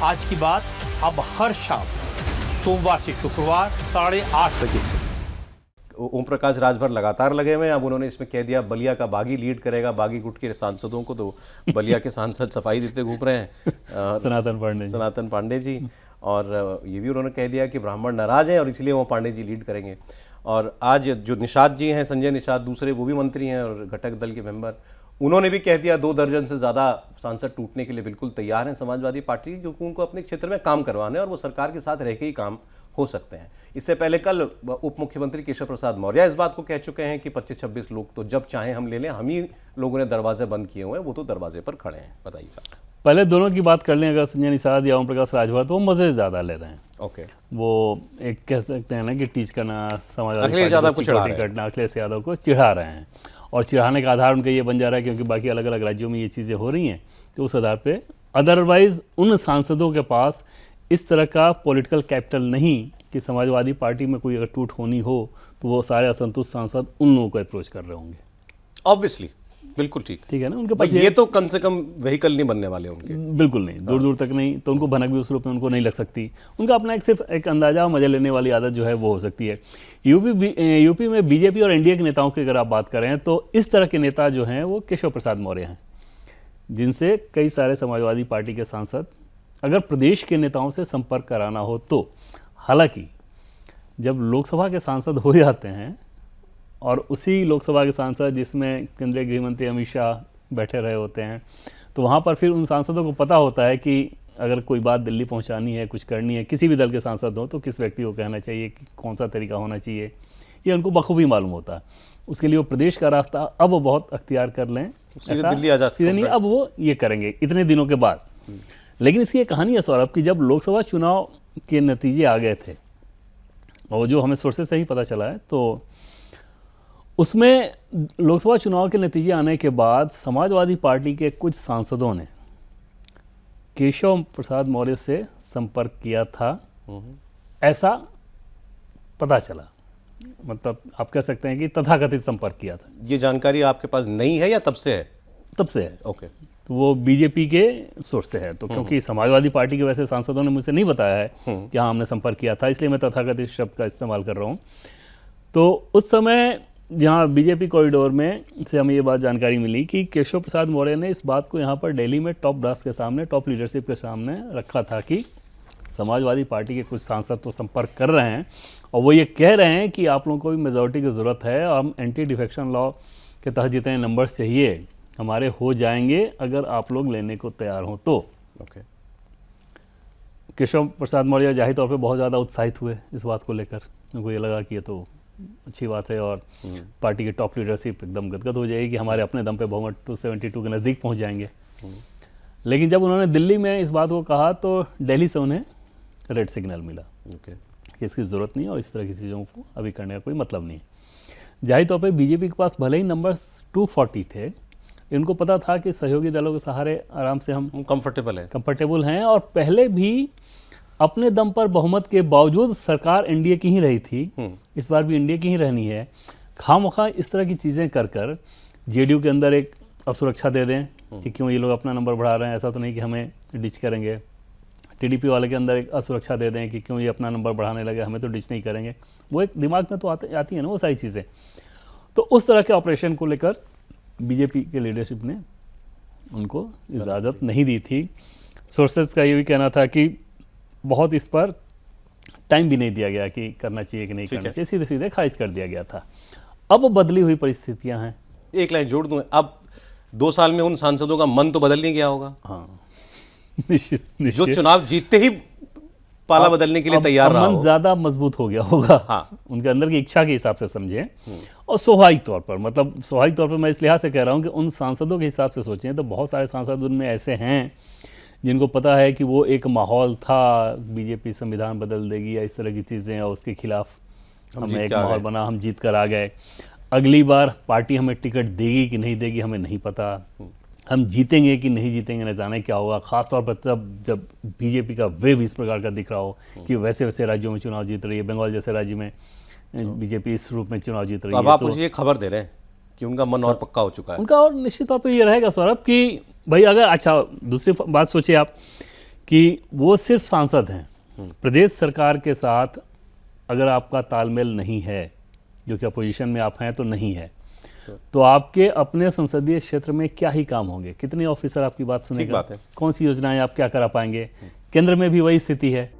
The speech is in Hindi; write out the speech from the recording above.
आज की बात अब हर शाम सोमवार से शुक्रवार 8:30 बजे से। ओम प्रकाश राजभर लगातार लगे हुए हैं। अब उन्होंने इसमें कह दिया बलिया का बागी लीड करेगा, बागी गुट के सांसदों को, तो बलिया के सांसद सफाई देते घूम रहे हैं सनातन पांडे जी। और ये भी उन्होंने कह दिया कि ब्राह्मण नाराज हैं और इसलिए वो पांडे जी लीड करेंगे। और आज जो निषाद जी हैं, संजय निषाद, दूसरे वो भी मंत्री हैं और घटक दल के मेंबर, उन्होंने भी कह दिया 2 दर्जन से ज़्यादा सांसद टूटने के लिए बिल्कुल तैयार हैं समाजवादी पार्टी, क्योंकि उनको अपने क्षेत्र में काम करवाने और वो सरकार के साथ रह के ही काम हो सकते हैं। इससे पहले कल उप मुख्यमंत्री केशव प्रसाद मौर्य इस बात को कह चुके हैं कि 25-26 लोग तो जब चाहें हम ले लें, हम ही लोगों ने दरवाजे बंद किए हुए हैं, वो तो दरवाजे पर खड़े हैं। बताइए साहब। पहले दोनों की बात कर लें, अगर संजय निषाद या ओम प्रकाश राजभर, तो वो मजे ज़्यादा ले रहे हैं। ओके, वो एक कह सकते हैं ना कि टीच करना, समाजवादी अखिलेश यादव को चिढ़ा रहे हैं, अखिलेश यादव को चिढ़ा रहे हैं। और चिढ़ाने का आधार उनका ये बन जा रहा है क्योंकि बाकी अलग अलग राज्यों में ये चीज़ें हो रही हैं, तो उस आधार पे अदरवाइज उन सांसदों के पास इस तरह का पॉलिटिकल कैपिटल नहीं कि समाजवादी पार्टी में कोई अगर टूट होनी हो तो वो सारे असंतुष्ट सांसद उन लोगों को अप्रोच कर रहे होंगे। ऑब्वियसली, बिल्कुल ठीक है ना। उनके पास ये तो कम से कम व्हीकल नहीं बनने वाले उनके, बिल्कुल नहीं, दूर दूर तक नहीं। तो उनको भनक भी उस रूप में उनको नहीं लग सकती। उनका अपना सिर्फ एक अंदाजा और मजा लेने वाली आदत जो है वो हो सकती है। यूपी में बीजेपी और एनडीए के नेताओं की अगर आप बात करें तो इस तरह के नेता जो हैं वो केशव प्रसाद मौर्य हैं, जिनसे कई सारे समाजवादी पार्टी के सांसद अगर प्रदेश के नेताओं से संपर्क कराना हो तो, हालांकि जब लोकसभा के सांसद हो जाते हैं और उसी लोकसभा के सांसद जिसमें केंद्रीय गृह मंत्री अमित शाह बैठे रहे होते हैं, तो वहाँ पर फिर उन सांसदों को पता होता है कि अगर कोई बात दिल्ली पहुँचानी है, कुछ करनी है, किसी भी दल के सांसद हो तो किस व्यक्ति को कहना चाहिए, कि कौन सा तरीका होना चाहिए, ये उनको बखूबी मालूम होता है। उसके लिए वो प्रदेश का रास्ता अब वो बहुत अख्तियार कर लें, सीधे नहीं, अब वो ये करेंगे इतने दिनों के बाद। लेकिन इसकी एक कहानी है सौरभ कि जब लोकसभा चुनाव के नतीजे आ गए थे और जो हमें सोर्सेस से ही पता चला है, तो उसमें लोकसभा चुनाव के नतीजे आने के बाद समाजवादी पार्टी के कुछ सांसदों ने केशव प्रसाद मौर्य से संपर्क किया था, ऐसा पता चला। मतलब आप कह सकते हैं कि तथाकथित संपर्क किया था। ये जानकारी आपके पास नहीं है या तब से है? तब से है। ओके, तो वो बीजेपी के सोर्स से है। तो क्योंकि समाजवादी पार्टी के वैसे सांसदों ने मुझसे नहीं बताया है कि हाँ हमने संपर्क किया था, इसलिए मैं तथाकथित शब्द का इस्तेमाल कर रहा हूँ। तो उस समय जहाँ बीजेपी कॉरिडोर में से हमें ये बात जानकारी मिली कि केशव प्रसाद मौर्य ने इस बात को यहाँ पर दिल्ली में टॉप ब्रास के सामने, टॉप लीडरशिप के सामने रखा था कि समाजवादी पार्टी के कुछ सांसद तो संपर्क कर रहे हैं और वो ये कह रहे हैं कि आप लोगों को भी मेजॉरिटी की ज़रूरत है और हम एंटी डिफेक्शन लॉ के तहत जितने नंबर्स चाहिए हमारे हो जाएंगे अगर आप लोग लेने को तैयार हों तो। ओके, केशव प्रसाद मौर्य जाहिर तौर पे बहुत ज़्यादा उत्साहित हुए इस बात को लेकर। उनको ये लगा कि ये तो अच्छी बात है और पार्टी की टॉप लीडरशिप एकदम गदगद हो जाएगी कि हमारे अपने दम पे बहुमत 272 के नज़दीक पहुंच जाएंगे। लेकिन जब उन्होंने दिल्ली में इस बात को कहा तो दिल्ली से उन्हें रेड सिग्नल मिला कि इसकी ज़रूरत नहीं और इस तरह की चीज़ों को अभी करने का कोई मतलब नहीं है। जाहिर तौर पर बीजेपी के पास भले ही नंबर 240 थे, इनको पता था कि सहयोगी दलों के सहारे आराम से हम कंफर्टेबल हैं और पहले भी अपने दम पर बहुमत के बावजूद सरकार एनडीए की ही रही थी, इस बार भी एनडीए की ही रहनी है। खामखा इस तरह की चीज़ें कर कर जेडीयू के अंदर एक असुरक्षा दे दें कि क्यों ये लोग अपना नंबर बढ़ा रहे हैं, ऐसा तो नहीं कि हमें डिच करेंगे। टीडीपी वाले के अंदर एक असुरक्षा दे दें कि क्यों ये अपना नंबर बढ़ाने लगे, हमें तो डिच नहीं करेंगे। वो एक दिमाग में तो आती है ना वो सारी चीज़ें। तो उस तरह के ऑपरेशन को लेकर बीजेपी के लीडरशिप ने उनको इजाज़त नहीं दी थी। सोर्सेज का ये भी कहना था कि बहुत इस पर टाइम भी नहीं दिया गया कि करना चाहिए कि नहीं करना चाहिए, सीधे सीधे खारिज कर दिया गया था। अब बदली हुई परिस्थितियां हैं। एक लाइन जोड़ दूं, अब 2 साल में उन सांसदों का मन तो बदल नहीं गया होगा। हाँ, निश्चित। जो चुनाव जीतते ही पाला बदलने के लिए तैयार रहा, मन ज्यादा मजबूत हो गया होगा। हाँ, उनके अंदर की इच्छा के हिसाब से समझें और स्वाभाविक तौर पर, मतलब स्वाभाविक तौर पर मैं इस लिहाज से कह रहा हूँ कि उन सांसदों के हिसाब से सोचें तो बहुत सारे सांसद उनमें ऐसे हैं जिनको पता है कि वो एक माहौल था, बीजेपी संविधान बदल देगी या इस तरह की चीज़ें, और उसके खिलाफ हमें एक माहौल बना, हम जीत कर आ गए। अगली बार पार्टी हमें टिकट देगी कि नहीं देगी हमें नहीं पता, हम जीतेंगे कि नहीं जीतेंगे न जाने क्या होगा। ख़ासतौर पर तब जब बीजेपी का वेव इस प्रकार का दिख रहा हो कि वैसे वैसे राज्यों में चुनाव जीत रही है, बंगाल जैसे राज्य में बीजेपी इस रूप में चुनाव जीत रही है। अब आप मुझे ये खबर दे रहे हैं कि उनका मन और पक्का हो चुका है। उनका और निश्चित तौर पर ये रहेगा सौरभ कि भाई अगर अच्छा दूसरी बात सोचिए आप कि वो सिर्फ सांसद हैं। प्रदेश सरकार के साथ अगर आपका तालमेल नहीं है, जो कि अपोजिशन में आप हैं तो नहीं है, तो आपके अपने संसदीय क्षेत्र में क्या ही काम होंगे? कितने ऑफिसर आपकी बात सुनेगा? कौन सी योजनाएं आप क्या करा पाएंगे? केंद्र में भी वही स्थिति है।